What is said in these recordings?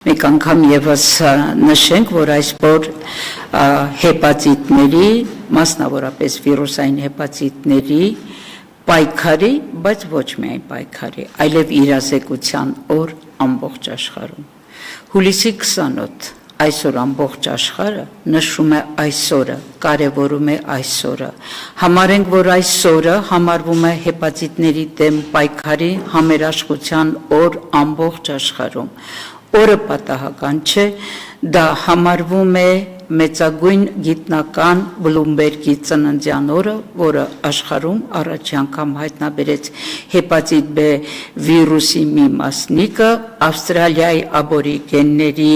Մեկ անգամ եւս նշենք, որ այսօր հեպատիտների, մասնավորապես վիրուսային հեպատիտների պայքարի, բայց ոչ միայն պայքարի, այլև իրազեկության օր ամբողջ աշխարհում։ Հուլիսի 28 այսօր ամբողջ աշխարհը նշում է այսօրը, կարևորում է այսօրը։ Համարենք, որ այսօրը համարվում է հեպատիտների դեմ պայքարի համերաշխության օր ամբողջ աշխարհում։ Օրը պատահական չէ, դա համարվում է մեծագույն գիտնական Բլումբերգի ծննդյան օրը, որը աշխարհում առաջի անգամ հայտնաբերեց հեպատիտ B վիրուսի մի մասնիկը Ավստրալիայի աբորիգենների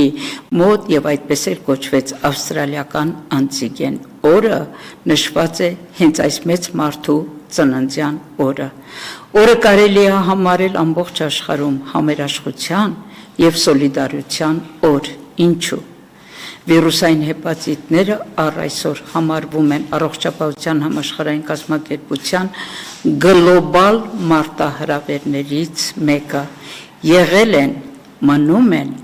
մոտ եւ այդպես էլ կոչվեց ավստրալիական անտիգեն օրը նշված է հենց այս մեծ մարդու ծննդյան օրը։ Օրը կարելի է համարել ամբողջ աշխարհում համերաշխության եւ սոլիդարության օր, ինչու։ Վիրուսային հեպատիտները առ այսօր համարվում են առողջապահության համաշխարհային կազմակերպության գլոբալ մարտահրավերներից մեկը, եղել են, մնում են,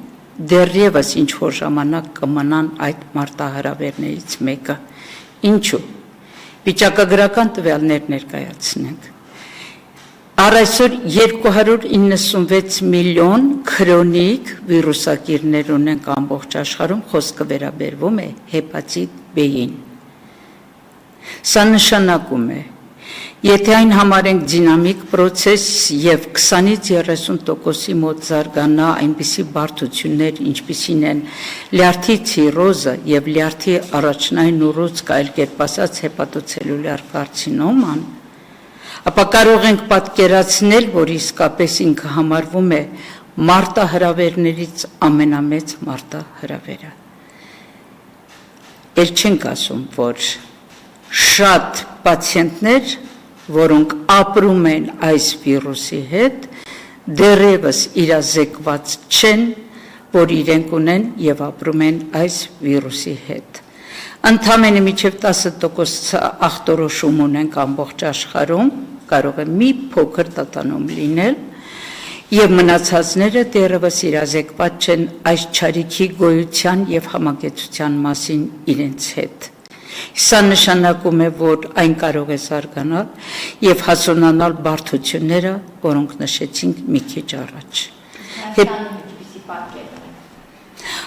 դեռևս ինչ որ ժամանակ կմնան այդ մարտահրավերներից մեկը, ինչու։ Վիճակագրական տվյալներ ներկայացնենք։ Առ այսօր 296 միլիոն քրոնիկ վիրուսակիրներ ունենք ամբողջ աշխարհում, խոսքը վերաբերվում է հեպատիտ B-ին։ Սա նշանակում է, եթե այն համարենք դինամիկ process եւ 20-ից 30%-ի մոտ զարգանա այնպիսի բարդություններ, ինչպիսին են լյարդի ցիրոզը եւ լյարդի առաջնային ուռուցք, այլ կերպ ասած հեպատոցելյուլյար կարցինոման, ապա կարող ենք պատկերացնել, որ իսկապես ինքը համարվում է մարտահրավերներից ամենամեծ մարտահրավերը։ Էլ չենք ասում, որ շատ պացիենտներ, որոնք ապրում են այս վիրուսի հետ, դեռևս իրազեկված չեն, որ իրենք ունեն եւ ապրում են այս վիրուսի հետ։ Ընդամենը մինչև 10% ախտորոշում ունենք ամբողջ աշխարհում, կարող է մի փոքր տատանոմ լինել, եւ մնացածները դեռևս իրազեկված չեն այս չարիքի գոյության եւ համակեցության մասին իրենց հետ։ Սա նշանակում է, որ այն կարող է զարգանալ եւ հասունանալ բարդությունները, որոնք նշեցինք մի քիչ առաջ։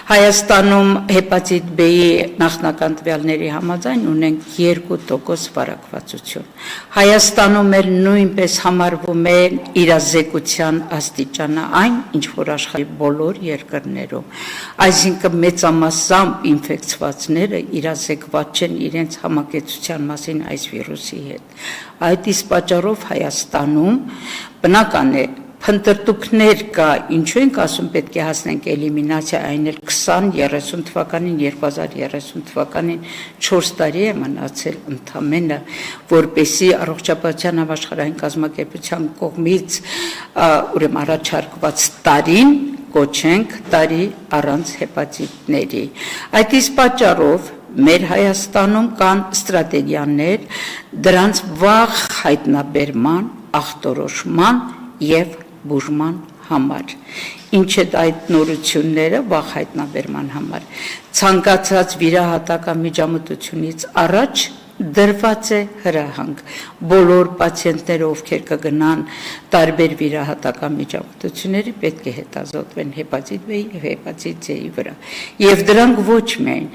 Հայաստանում հեպատիտ B-ի նախնական տվյալների համաձայն ունենք 2% վարակվածություն։ Հայաստանում էլ նույնպես համարվում է իրազեկության աստիճանը այն, ինչ որ աշխարհի բոլոր երկրներում։ Այսինքն մեծամասամբ ինֆեկցվածները իրազեկված չեն իրենց համակեցության մասին այս վիրուսի հետ։ Այդ իսկ պատճառով Հայաստանում բնական է փնտրտուքներ կա, ինչու ենք ասում պետք է հասնենք էլիմինացիա, այն էլ 2030 թվականին, 2030 թվականին 4 տարի է մնացել ընդամենը, որպեսզի առողջապահության համաշխարհային կազմակերպության կողմից ուրեմն առաջարկված տարին կոչենք տարի առանց հեպատիտների։ Այդ իսկ պատճառով մեր Հայաստանում կան ստրատեգիաներ դրանց վաղ հայտնաբերման, ախտորոշման եւ բուժման համար։ Ինչ է այդ նորությունները վաղ հայտնաբերման համար։ Ցանկացած վիրահատական միջամտությունից առաջ դրված է հրահանգ։ Բոլոր պացիենտները, ովքեր կգնան տարբեր վիրահատական միջամտությունների, պետք է հետազոտվեն հեպատիտ B-ի եւ հեպատիտ C-ի վրա։ Եվ դրանք ոչ միայն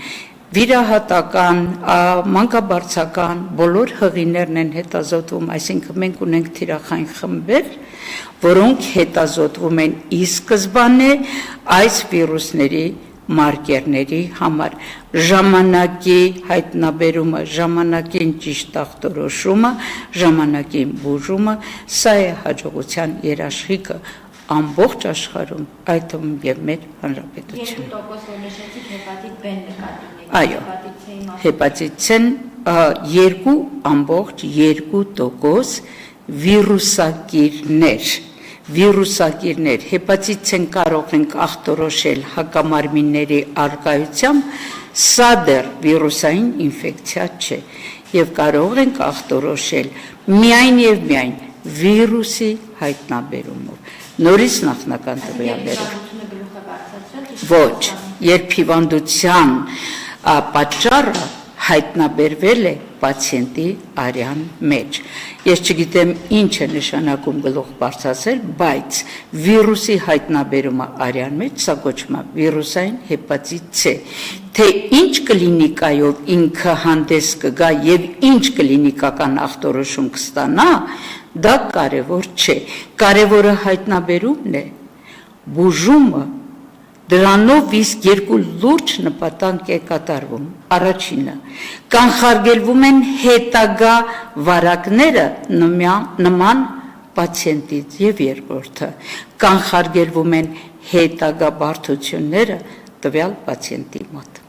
վիրահատական, մանկաբարձական, բոլոր հղիներն են հետազոտվում, այսինքն մենք ունենք թիրախային խմբեր, որոնք հետազոտվում են ի սկզբանե այս վիրուսների մարկերների համար, ժամանակի հայտնաբերումը, ժամանակին ճիշտ ախտորոշումը, ժամանակին բուժումը, սա է հաջողության երաշխիքը ամբողջ աշխարհում, այդ թվում եւ մեր հանրապետությունում։ 2% նշեցիք հեպատիտ B-ն նկատի ունեք։ Այո, հեպատիտ C-ն 2% վիրուսակիրներ, հեպատիտ C-ն կարող ենք ախտորոշել հակամարմինների առկայությամբ, սա դեռ վիրուսային ինֆեկցիա չէ, եւ կարող ենք ախտորոշել միայն եւ միայն վիրուսի հայտնաբերումով։ Նորից նախնական տվյալներով։ Ոչ, երբ հիվանդության պատճառը հայտնաբերվել է պացիենտի արյան մեջ։ Ես չգիտեմ ինչ է նշանակում գլուխ բարձրացել, բայց վիրուսի հայտնաբերումը արյան մեջ, սա կոչվում է վիրուսային հեպատիտ C։ Թե ինչ կլինիկայով ինքը հանդես կգա եւ ինչ կլինիկական ախտորոշում կստանա, դա կարևոր չէ։ Կարևորը հայտնաբերումն է, բուժումը, դրանով իսկ երկու լուրջ նպատակ է կատարվում։ Առաջինը, կանխարգելվում են հետագա վարակները նման պացիենտից եւ երկրորդը, կանխարգելվում են հետագա բարդությունները տվյալ պացիենտի մոտ։